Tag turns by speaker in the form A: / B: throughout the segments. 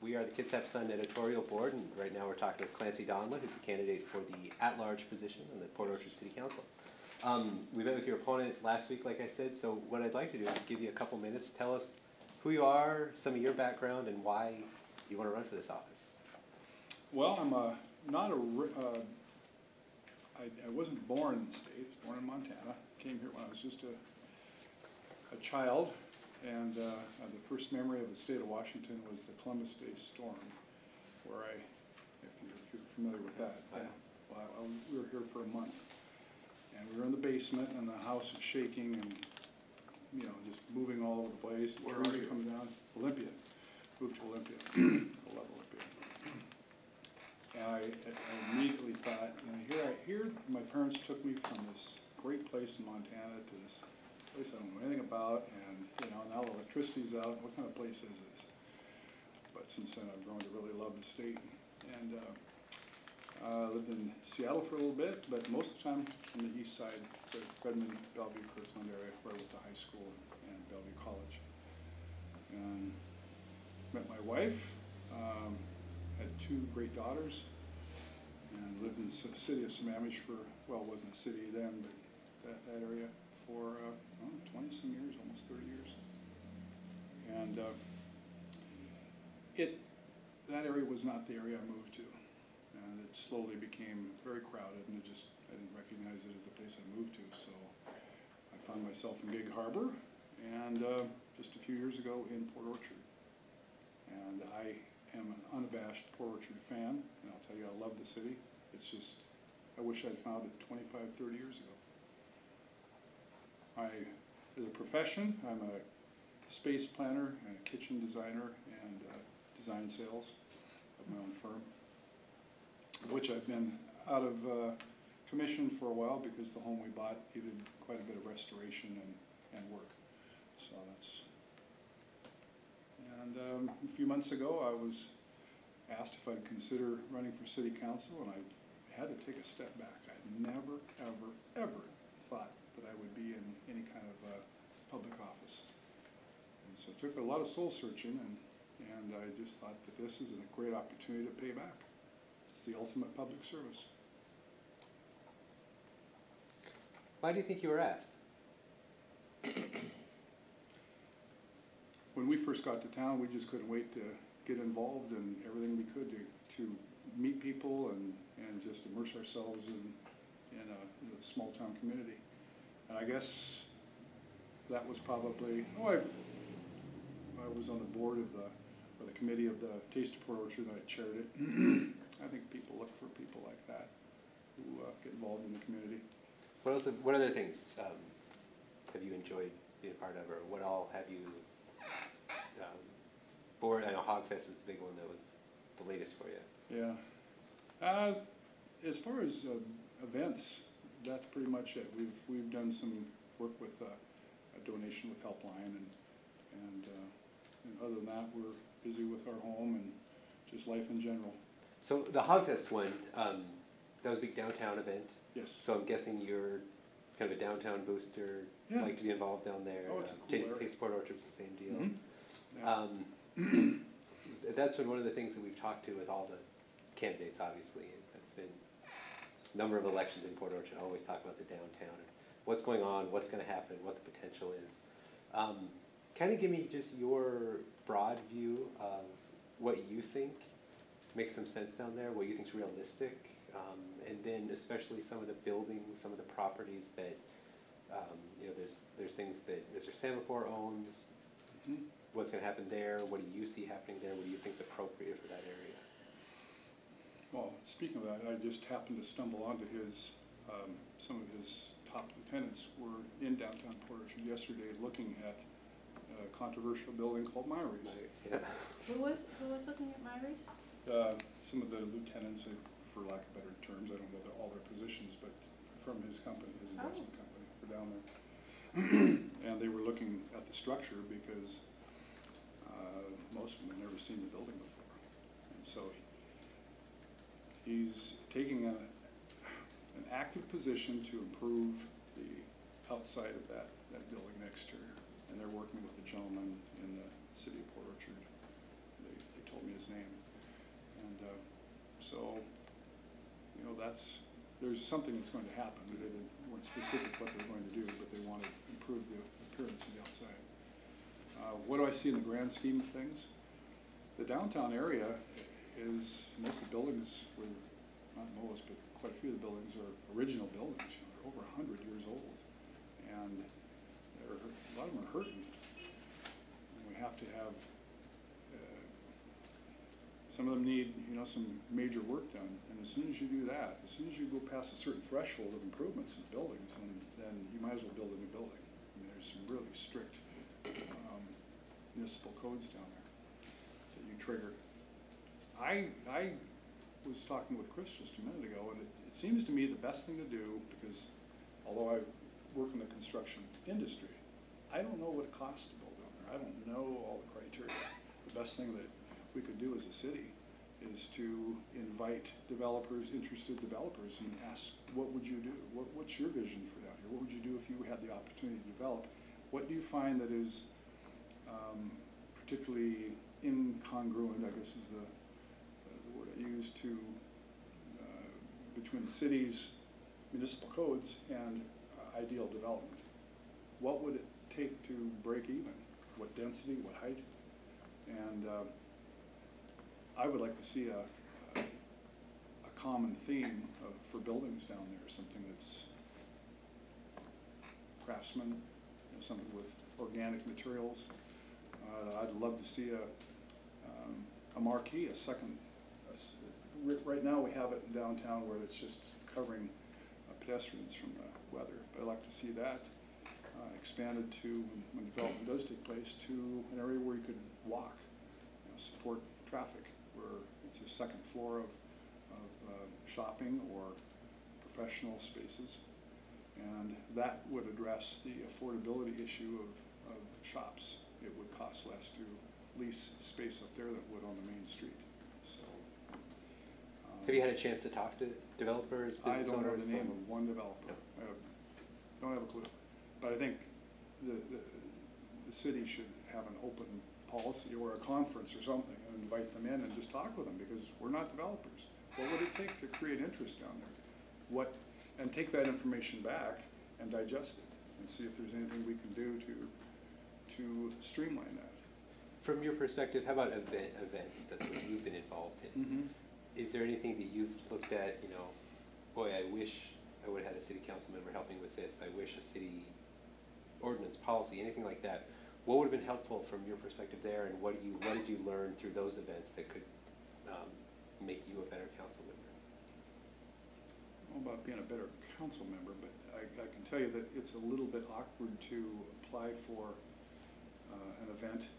A: We are the Kitsap Sun Editorial Board, and right now we're talking with Clancy Donlin, who's a candidate for the at-large position on the Port Orchard City Council. We met with your opponent last week, like I said, so what I'd like to do is give you a couple minutes. Tell us who you are, some of your background, and why you want to run for this office.
B: Well, I'm I wasn't born in the state. I was born in Montana. Came here when I was just a child, and the first memory of the state of Washington was the Columbus Day storm, where if you're familiar with that, we were here for a month, and we were in the basement, and the house was shaking, and just moving all over the place.
A: Where
B: trees
A: are you?
B: coming down. Olympia. Moved to Olympia. I love Olympia. And I immediately thought, here my parents took me from this great place in Montana to this place I don't know anything about, and now electricity's out. What kind of place is this? But since then, I've grown to really love the state, and lived in Seattle for a little bit, but most of the time on the east side, the Redmond, Bellevue, Kirkland area, where I went to high school and Bellevue College. And met my wife, had two great daughters, and lived in the city of Sammamish for, well, it wasn't a city then, but that area for 20-some years, almost 30 years. And that area was not the area I moved to. And it slowly became very crowded, and I didn't recognize it as the place I moved to. So I found myself in Gig Harbor, and just a few years ago in Port Orchard. And I am an unabashed Port Orchard fan, and I'll tell you, I love the city. It's just, I wish I'd found it 25, 30 years ago. As a profession, I'm a space planner and a kitchen designer and design sales of my own firm, which I've been out of commission for a while because the home we bought needed quite a bit of restoration and work. So that's, and a few months ago I was asked if I'd consider running for city council, and I had to take a step back. I never, ever, ever thought that I would be in any kind of public office. And so it took a lot of soul searching, and I just thought that this is a great opportunity to pay back. It's the ultimate public service.
A: Why do you think you were asked?
B: When we first got to town, we just couldn't wait to get involved in everything we could to meet people and just immerse ourselves in a small town community. And I guess that was probably, I was on the board of the committee of the Taste of Port Orchard, that I chaired it. I think people look for people like that who get involved in the community.
A: What other things have you enjoyed being a part of, or what all have you board? I know Hogfest is the big one that was the latest for you.
B: Yeah. As far as events, that's pretty much it. We've done some work with a donation with Helpline, and other than that, we're busy with our home and just life in general.
A: So the Hogfest one, that was a big downtown event.
B: Yes.
A: So I'm guessing you're kind of a downtown booster.
B: Yeah.
A: Like to be involved down there.
B: Oh, it's a cool area.
A: Taste Port Orchard's the same deal.
B: Mm-hmm. Yeah.
A: That's been one of the things that we've talked to with all the candidates, obviously. It's been a number of elections in Port Orchard. I always talk about the downtown and what's going on, what's going to happen, what the potential is. Kind of give me just your broad view of what you think makes some sense down there, what you think is realistic, and then especially some of the buildings, some of the properties that, there's things that Mr. Semaphore owns.
B: Mm-hmm.
A: What's going to happen there? What do you see happening there? What do you think is appropriate for that area?
B: Well, speaking of that, I just happened to stumble onto some of his top lieutenants were in downtown Port Orchard yesterday looking at a controversial building called Myries.
A: Yeah.
C: Who was looking at Myries?
B: Some of the lieutenants, for lack of better terms, I don't know all their positions, but from his company, his investment company, were down there. And they were looking at the structure because most of them had never seen the building before. And so he's taking an active position to improve the outside of that building exterior. And they're working with a gentleman in the city of Port Orchard. They told me his name. And so, you know, there's something that's going to happen. They weren't specific what they're going to do, but they want to improve the appearance of the outside. What do I see in the grand scheme of things? The downtown area is, most of the buildings were, not most, but quite a few of the buildings are original buildings. You know, they're over 100 years old. And a lot of them are hurting. And we have to have, some of them need, you know, some major work done. And as soon as you do that, as soon as you go past a certain threshold of improvements in buildings, then you might as well build a new building. I mean, there's some really strict municipal codes down there that you trigger. I was talking with Chris just a minute ago, and it seems to me the best thing to do, because although I work in the construction industry, I don't know what it costs to build down there. I don't know all the criteria. The best thing that we could do as a city is to invite developers, interested developers, and ask, what would you do? What's your vision for down here? What would you do if you had the opportunity to develop? What do you find that is particularly incongruent, I guess is the word I use, to between the city's municipal codes and ideal development? What would it take to break even? What density, what height? And I would like to see a common theme for buildings down there, something that's craftsman, you know, something with organic materials. I'd love to see a marquee, right now we have it in downtown where it's just covering pedestrians from the weather, but I'd like to see that expanded to, when development does take place, to an area where you could walk, you know, support traffic, where it's a second floor of shopping or professional spaces. And that would address the affordability issue of shops. It would cost less to lease space up there than it would on the main street. So,
A: have you had a chance to talk to developers?
B: I don't know the name of one developer.
A: No.
B: I don't have a clue. But I think the city should have an open policy or a conference or something and invite them in and just talk with them, because we're not developers. What would it take to create interest down there? And take that information back and digest it and see if there's anything we can do to streamline that.
A: From your perspective, how about events? That's what you've been involved in.
B: Mm-hmm.
A: Is there anything that you've looked at, you know, boy, I wish I would have had a city council member helping with this. I wish a city ordinance policy, anything like that. What would have been helpful from your perspective there, and what did you learn through those events that could make you a better council member?
B: I don't know about being a better council member, but I can tell you that it's a little bit awkward to apply for an event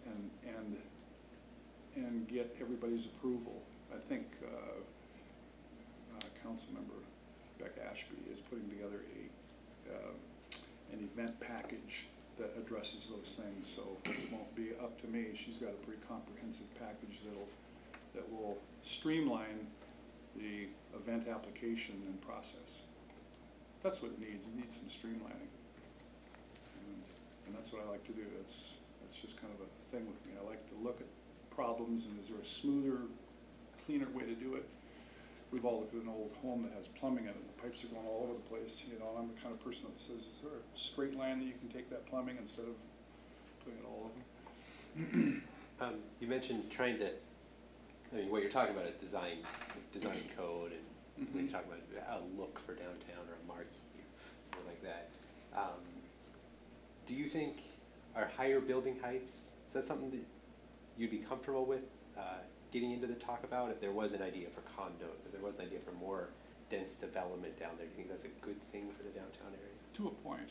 B: and get everybody's approval. I think council member Beck Ashby is putting together an event package that addresses those things, so it won't be up to me. She's got a pretty comprehensive package that will streamline the event application and process. That's what it needs. It needs some streamlining, and that's what I like to do. That's just kind of a thing with me. I like to look at problems and is there a smoother, cleaner way to do it. We've all looked at an old home that has plumbing in it, and the pipes are going all over the place. You know, I'm the kind of person that says, is there a straight line that you can take that plumbing instead of putting it all over?
A: You mentioned trying to, I mean, what you're talking about is design code, and when you're talking about a look for downtown or a marquee, something like that. Do you think are higher building heights, is that something that you'd be comfortable with getting into the talk about? If there was an idea for condos, if there was an idea for more dense development down there, do you think that's a good thing for the downtown area?
B: To a point.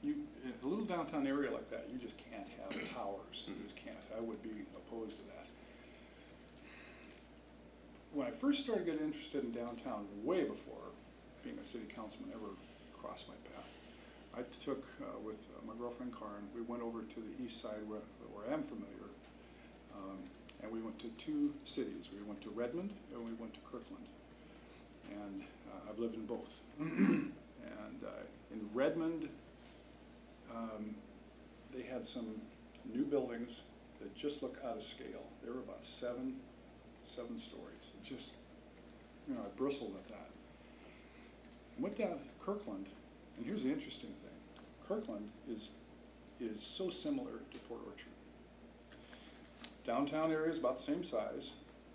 B: In a little downtown area like that, you just can't have towers. You just can't. I would be opposed to that. When I first started getting interested in downtown, way before being a city councilman ever crossed my path, I took, with my girlfriend Karen, we went over to the east side where I am familiar, and we went to two cities. We went to Redmond and we went to Kirkland. And I've lived in both. And in Redmond, they had some new buildings that just look out of scale. They were about 7 7 stories. It just, you know, I bristled at that. I went down to Kirkland, and here's the interesting thing. Kirkland is so similar to Port Orchard. Downtown area is about the same size.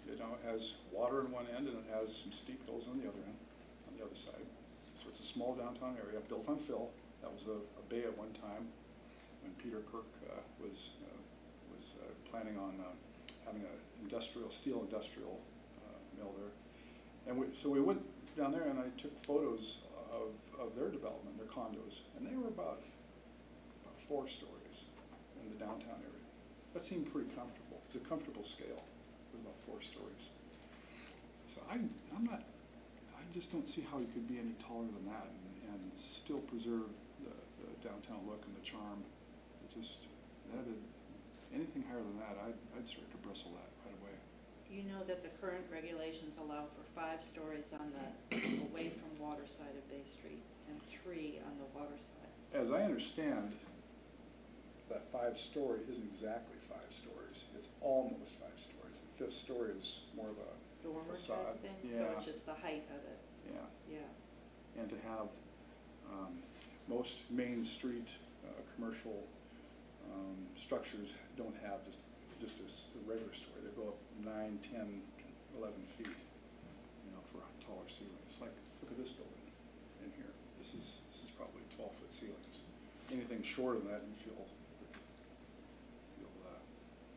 B: You know, it has water on one end and it has some steep hills on the other end, on the other side. So it's a small downtown area built on fill. That was a bay at one time when Peter Kirk was planning on having a steel industrial mill there. And so we went down there and I took photos of their development, their condos, and they were about 4 stories in the downtown area. That seemed pretty comfortable. It's a comfortable scale with about 4 stories. So I just don't see how you could be any taller than that and still preserve the downtown look and the charm. Anything higher than that, I'd start to bristle that right away.
C: You know that the current regulations allow for 5 stories on the away from water side of Bay Street and 3 on the water side.
B: As I understand, that 5-story isn't exactly 5 stories. It's almost 5 stories. The 5th story is more of a
C: dormer
B: facade.
C: type thing,
B: Yeah.
C: so it's just the height of it.
B: Yeah.
C: Yeah.
B: And to have most Main Street commercial structures don't have just a regular story. They go up 9, 10, 11 feet, you know, for taller ceilings. Like, look at this building in here. This is probably 12-foot ceilings. Anything shorter than that, you feel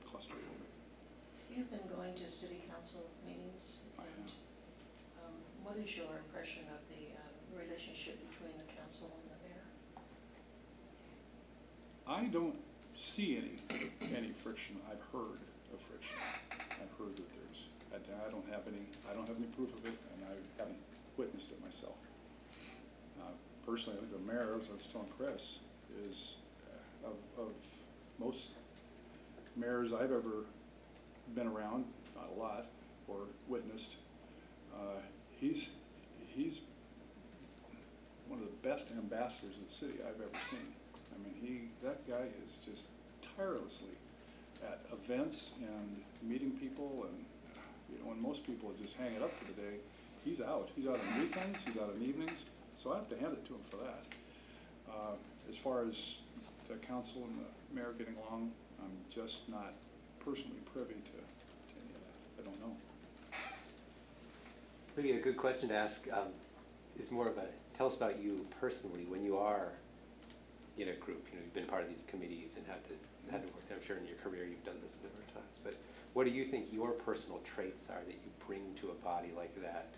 B: claustrophobic.
D: You've been going to city council meetings, and what is your impression of the relationship between the council and the mayor?
B: I don't see any friction. I've heard of friction. I've heard that there's. I don't have any proof of it, and I haven't witnessed it myself. Personally, I think the mayor, as I was telling Chris, is of most mayors I've ever been around, not a lot, or witnessed. He's one of the best ambassadors of the city I've ever seen. I mean, that guy is just tirelessly at events and meeting people, and you know, when most people just hang it up for the day, he's out. He's out on weekends, he's out on evenings, so I have to hand it to him for that. As far as the council and the mayor getting along, I'm just not personally privy to any of that. I don't know.
A: Maybe a good question to ask is more of tell us about you personally when you are in a group. You know, you've been part of these committees and had to work there. I'm sure in your career you've done this a number of times. But what do you think your personal traits are that you bring to a body like that?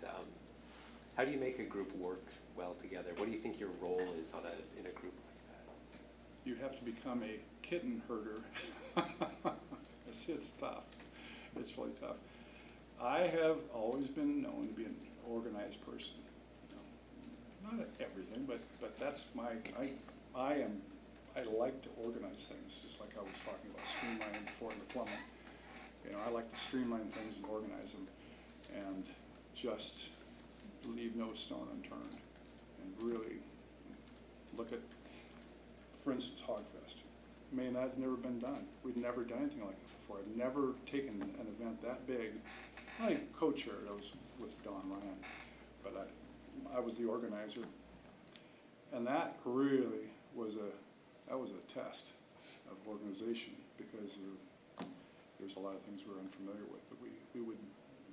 A: How do you make a group work well together? What do you think your role is in a group like that?
B: You have to become a kitten herder. It's tough. It's really tough. I have always been known to be an organized person. You know, not at everything, but that's I like to organize things, just like I was talking about streamlining before in the plumbing. You know, I like to streamline things and organize them and just leave no stone unturned and really look at, for instance, Hogfest. I mean, that had never been done. We'd never done anything like that before. I'd never taken an event that big. I co-chaired, I was with Don Ryan, but I was the organizer. And that really was a test of organization, because there's a lot of things we were unfamiliar with. That we would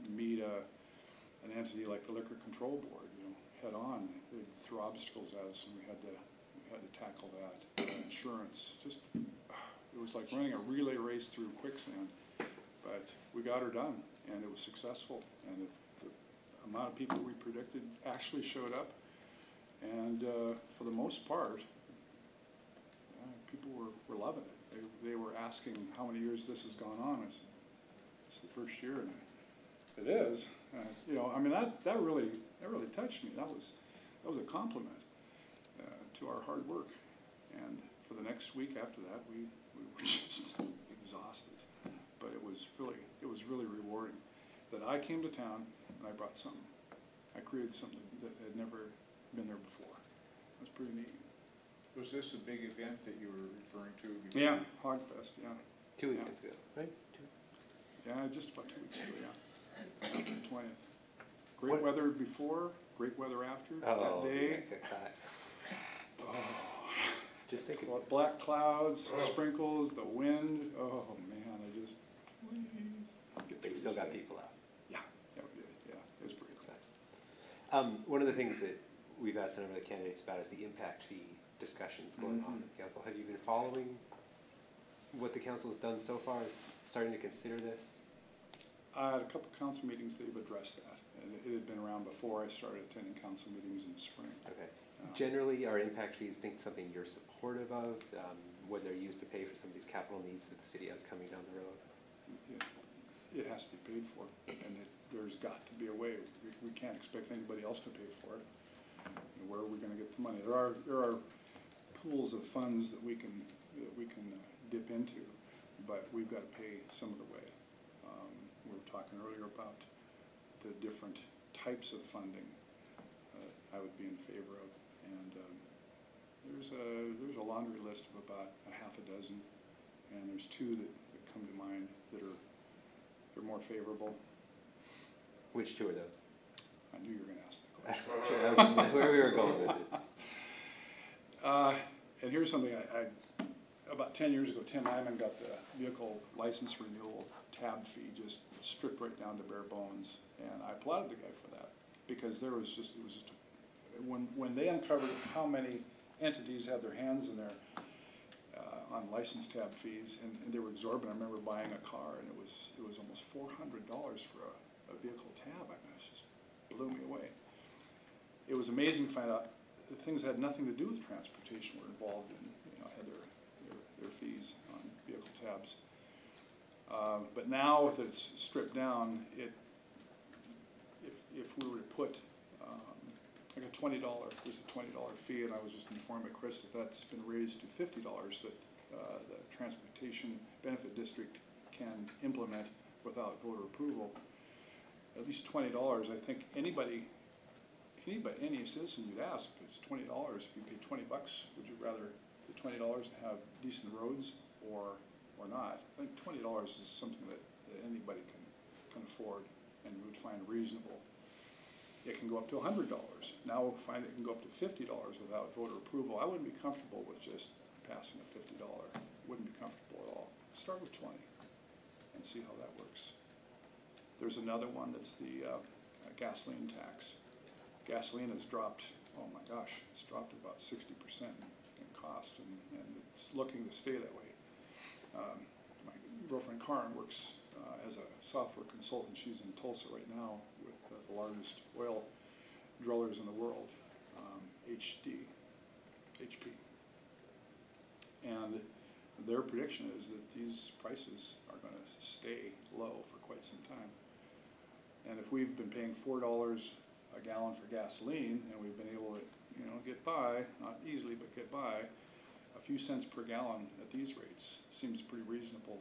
B: meet an entity like the Liquor Control Board, you know, head on. They'd throw obstacles at us, and we had to tackle that. Insurance, it was like running a relay race through quicksand. But we got her done, and it was successful. And the amount of people we predicted actually showed up, and for the most part, people were loving it. They were asking how many years this has gone on. I said, it's the first year, and it is. You know, I mean, that really touched me. That was a compliment to our hard work. And for the next week after that, we were just exhausted. But it was really rewarding that I came to town and I brought something. I created something that had never been there before. It was pretty neat.
E: Was this a big event that you were referring to?
B: Yeah, Hogfest, yeah.
A: 2 weekends ago, right?
B: Yeah, just about 2 weeks ago, yeah. 20th. Great
A: What?
B: weather before, great weather after,
A: Oh,
B: that day.
A: yeah, God.
B: Oh.
A: Just think of
B: Black clouds, sprinkles, the wind, oh man, I just, please. Get
A: but you
B: through
A: still
B: this
A: got
B: day.
A: people out.
B: Yeah, yeah, we did, yeah, it was pretty cool.
A: One of the things that we've asked a number of the candidates about is the impact fee discussions going on at the council. Have you been following what the council's done so far? Is starting to consider this?
B: At a couple council meetings, they've addressed that, and it had been around before I started attending council meetings in the spring.
A: Okay. Generally, are impact fees something you're supportive of, when they're used to pay for some of these capital needs that the city has coming down the road?
B: It has to be paid for, and there's got to be a way. We can't expect anybody else to pay for it. And where are we gonna get the money? There are pools of funds that we can dip into, but we've got to pay some of the way. We were talking earlier about the different types of funding I would be in favor of, and there's a laundry list of about a half a dozen, and there's two that come to mind that they're more favorable.
A: Which two are those?
B: I knew you were going to ask that question.
A: That's where we were going with this.
B: And here's something about 10 years ago, Tim Nyman got the vehicle license renewal tab fee just stripped right down to bare bones, and I applauded the guy for that, because it was just when they uncovered how many entities had their hands in there on license tab fees, and they were exorbitant. I remember buying a car, and it was almost $400 for a vehicle tab. I mean, it just blew me away. It was amazing to find out that things that had nothing to do with transportation were involved in, had their fees on vehicle tabs. But now that it's stripped down, if we were to put like a $20, there's a $20 fee, and I was just informed by Chris that that's been raised to $50 that the Transportation Benefit District can implement without voter approval. At least $20, I think any citizen you'd ask, if it's $20, if you pay $20, would you rather the $20 and have decent roads or not? I think $20 is something that anybody can afford and would find reasonable. It can go up to $100. Now we'll find it can go up to $50 without voter approval. I wouldn't be comfortable with just passing a $50. Wouldn't be comfortable at all. Start with 20 and see how that works. There's another one that's the gasoline tax. Gasoline has dropped, oh my gosh, it's dropped about 60% in cost, and it's looking to stay that way. My girlfriend Karen works as a software consultant. She's in Tulsa right now with the largest oil drillers in the world, HP. And their prediction is that these prices are going to stay low for quite some time. And if we've been paying $4 a gallon for gasoline, and we've been able to, get by, not easily, but get by, a few cents per gallon at these rates seems pretty reasonable.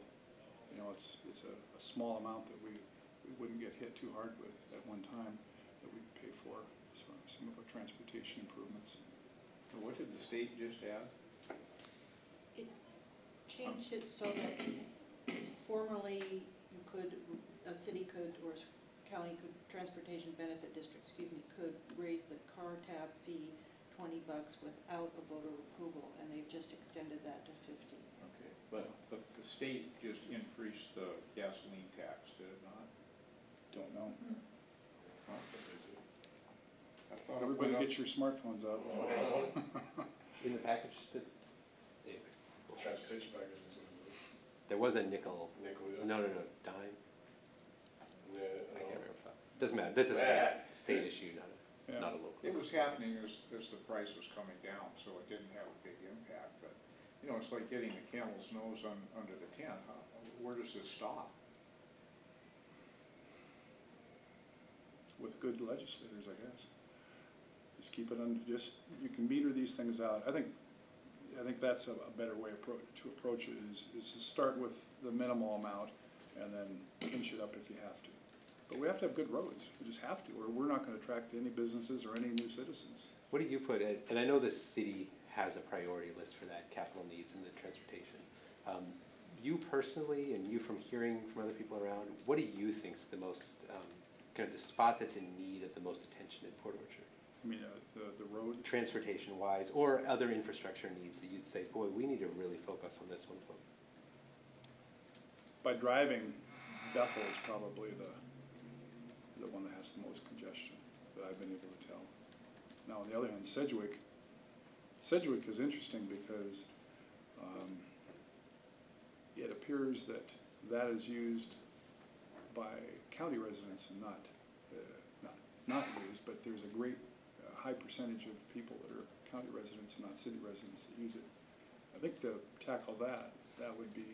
B: It's a small amount that we wouldn't get hit too hard with at one time that we pay for some of our transportation improvements.
E: So what did the state just add?
C: It changed it so that formerly a city could, or county could, Transportation Benefit District, could raise the car tab fee $20 without a voter approval, and they've just extended that to $50.
E: Okay, but the state just increased the gasoline tax, did it not?
B: Don't know.
E: I thought it
B: Everybody
E: went up.
B: get your smartphones out.
A: In the package,
F: Transportation packages.
A: there was a nickel.
F: Nickel, yeah.
A: No, dime.
F: Yeah,
A: I can't remember. Doesn't matter. That's a state issue, not a local.
E: It was happening as the price was coming down, so it didn't have a big impact. But it's like getting the camel's nose under the tent. Where does this stop?
B: With good legislators, I guess. Just keep it under. You can meter these things out. I think that's a better way to approach it. Is to start with the minimal amount and then inch it up if you have to. But we have to have good roads. We just have to, or we're not going to attract any businesses or any new citizens.
A: What do you put in, and I know the city has a priority list for that, capital needs and the transportation. You personally, and you from hearing from other people around, what do you think's the most kind of the spot that's in need of the most attention in Port Orchard?
B: I mean, the road,
A: Transportation-wise, or other infrastructure needs that you'd say, boy, we need to really focus on this one, folks?
B: by driving, Bethel is probably the one that has the most congestion that I've been able to tell. Now, on the other hand, Sedgwick is interesting because it appears that that is used by county residents and not used, but there's a great high percentage of people that are county residents and not city residents that use it. I think to tackle that would be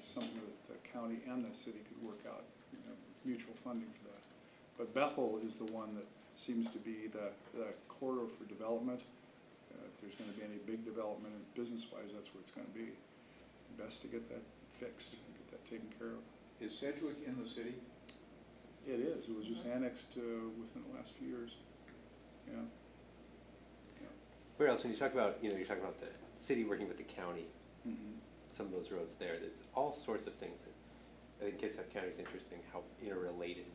B: something that the county and the city could work out, mutual funding for that. But Bethel is the one that seems to be the corridor for development. If there's going to be any big development business-wise, that's where it's going to be. Best to get that fixed, get that taken care of.
E: Is Sedgwick in the city?
B: It is. It was just annexed within the last few years. Yeah.
A: Where else, when you talk about, you're talking about the city working with the county,
B: Mm-hmm.
A: some of those roads there, there's all sorts of things. I think Kitsap County is interesting how interrelated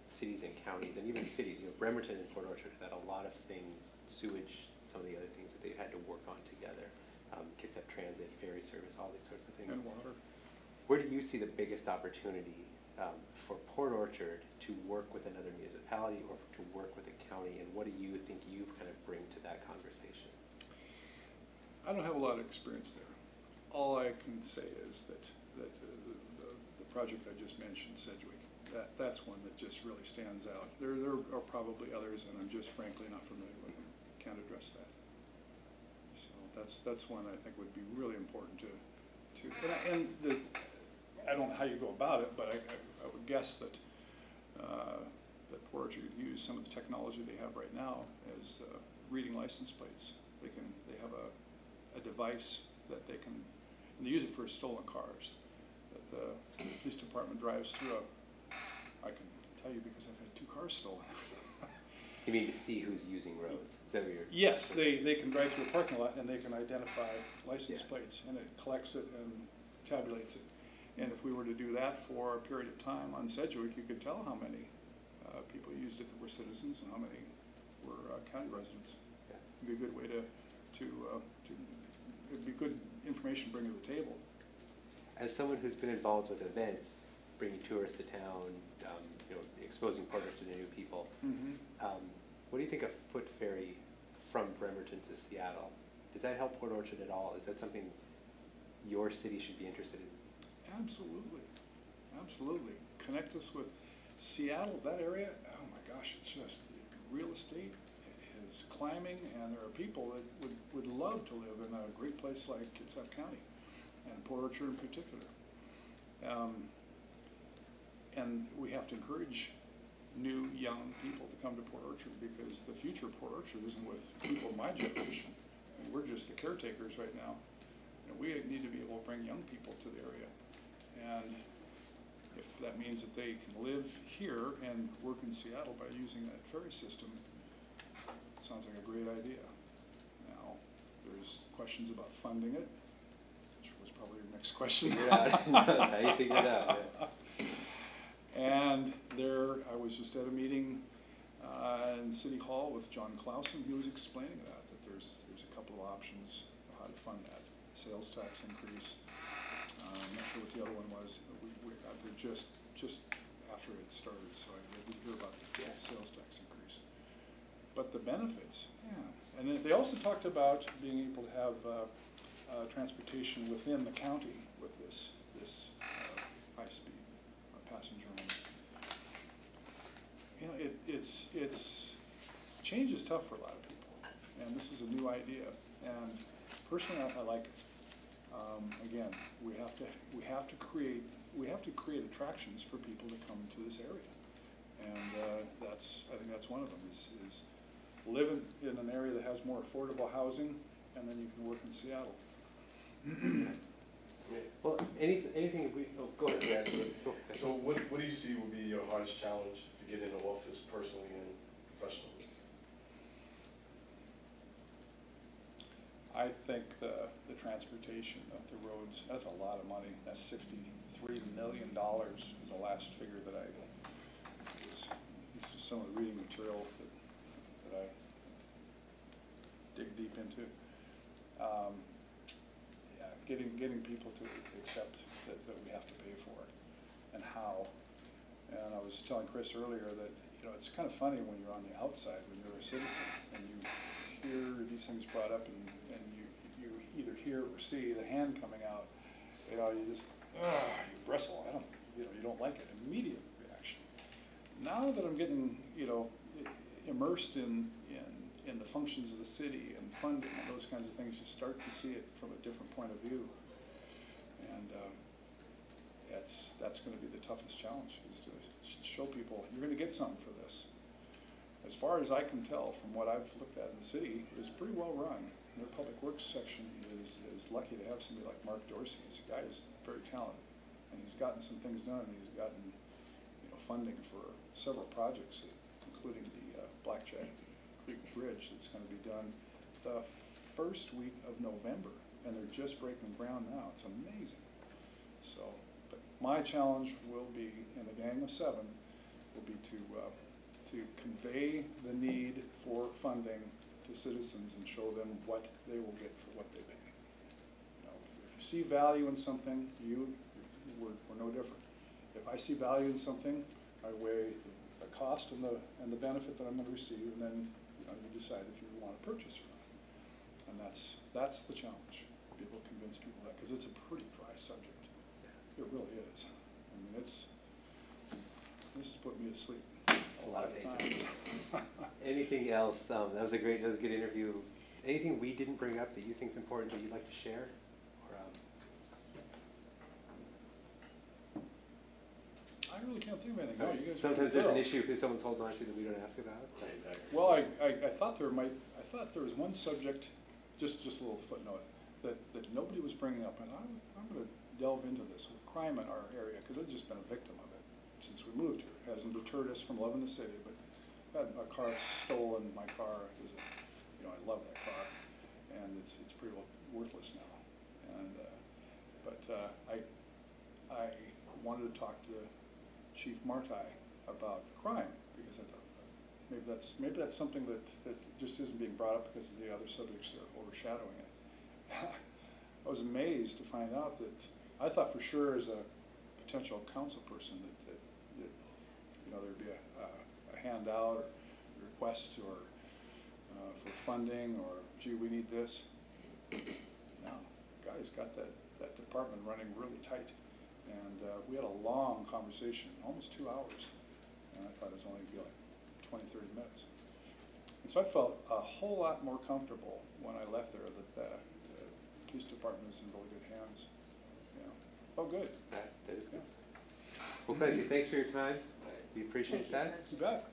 A: cities and counties, and even cities, Bremerton and Port Orchard have had a lot of things, sewage, some of the other things that they've had to work on together. Kitsap Transit, ferry service, all these sorts of things.
B: And water.
A: Where do you see the biggest opportunity for Port Orchard to work with another municipality or to work with a county, and what do you think you kind of bring to that conversation?
B: I don't have a lot of experience there. All I can say is that the project I just mentioned, Sedgwick, that's one that just really stands out. There are probably others, and I'm just frankly not familiar with them. Can't address that. So that's one I think would be really important to I don't know how you go about it, but I would guess that that Port Orchard would use some of the technology they have right now as reading license plates. They have a device that they can, and they use it for stolen cars, that the police department drives through I can tell you because I've had 2 cars stolen.
A: You mean to see who's using roads? Is that what you're...
B: Yes, they can drive through a parking lot and they can identify license
A: Yeah.
B: plates, and it collects it and tabulates it. And if we were to do that for a period of time on Sedgwick, you could tell how many people used it that were citizens and how many were county residents.
A: Yeah.
B: It'd be a good way to it'd be good information to bring to the table.
A: As someone who's been involved with events, bringing tourists to town, exposing Port Orchard to new people, what do you think a foot ferry from Bremerton to Seattle, does that help Port Orchard at all? Is that something your city should be interested in?
B: Absolutely, absolutely. Connect us with Seattle, that area, oh my gosh, it's just real estate is climbing, and there are people that would love to live in a great place like Kitsap County, and Port Orchard in particular. And we have to encourage new, young people to come to Port Orchard, because the future of Port Orchard isn't with people of my generation. I mean, we're just the caretakers right now. We need to be able to bring young people to the area. And if that means that they can live here and work in Seattle by using that ferry system, it sounds like a great idea. Now, there's questions about funding it, which was probably your next question.
A: That's how you figure it out, yeah.
B: And I was just at a meeting in City Hall with John Clausen. He was explaining that there's a couple of options of how to fund that. Sales tax increase. I'm not sure what the other one was. They're just after it started, so I didn't hear about the sales tax increase. But the benefits, yeah. And then they also talked about being able to have transportation within the county with this high-speed passenger only. It's change is tough for a lot of people, and this is a new idea. And personally, I like it. Again, we have to create attractions for people to come to this area, and I think that's one of them is live in an area that has more affordable housing, and then you can work in Seattle.
A: Well, anything go ahead, Brad. Go ahead.
F: So what do you see will be your hardest challenge to get into office personally and professionally?
B: I think the transportation of the roads, that's a lot of money. That's $63 million is the last figure that I was some of the reading material that I dig deep into. Yeah, getting people to accept that we have to pay for it, and how. And I was telling Chris earlier that, you know, it's kind of funny when you're on the outside, when you're a citizen, and you hear these things brought up, and you either hear or see the hand coming out, you know, you just, you bristle. You don't like it. Immediate reaction. Now that I'm getting, you know, immersed in the functions of the city and funding and those kinds of things, you start to see it from a different point of view. And that's going to be the toughest challenge, is to show people you're going to get something for this. As far as I can tell from what I've looked at in the city, it's pretty well run. Their public works section is lucky to have somebody like Mark Dorsey. He's a guy who's very talented, and he's gotten some things done. He's gotten, you know, funding for several projects, including the Blackjack Creek Bridge that's going to be done the first week of November, and they're just breaking ground now. It's amazing. So, but my challenge will be, in a gang of 7, will be to convey the need for funding to citizens and show them what they will get for what they pay. You know, if you see value in something, we're no different. If I see value in something, I weigh the cost and the benefit that I'm going to receive, and then, you know, you decide if you want to purchase or not. And that's the challenge. People convince people that, because it's a pretty dry subject. It really is. I mean, this has put me to sleep a lot of times.
A: Anything else? That was a good interview. Anything we didn't bring up that you think is important that you'd like to share? Or,
B: I really can't think of anything. No, you guys
A: sometimes there's an issue if someone's holding on to that we don't ask about.
F: Exactly.
B: Well, I thought there was one subject, just a little footnote, that nobody was bringing up, and I'm going to delve into this with crime in our area, because I've just been a victim of it since we moved here. It hasn't deterred us from loving the city, but I had a car stolen. My car is, you know, I love that car, and it's pretty well worthless now. And I wanted to talk to Chief Martai about crime, because I thought maybe that's something that just isn't being brought up because of the other subjects that are overshadowing it. I was amazed to find out that I thought for sure as a potential council person that you know, there'd be a handout or request or for funding, or gee, we need this. No, guys got that department running really tight, and we had a long conversation, almost 2 hours, and I thought it was only going to be like 20-30 minutes. And so I felt a whole lot more comfortable when I left there that the police department is in really good hands. You know, oh, good.
A: That is good. Well, Clancy, thanks for your time. We appreciate that.
B: You bet.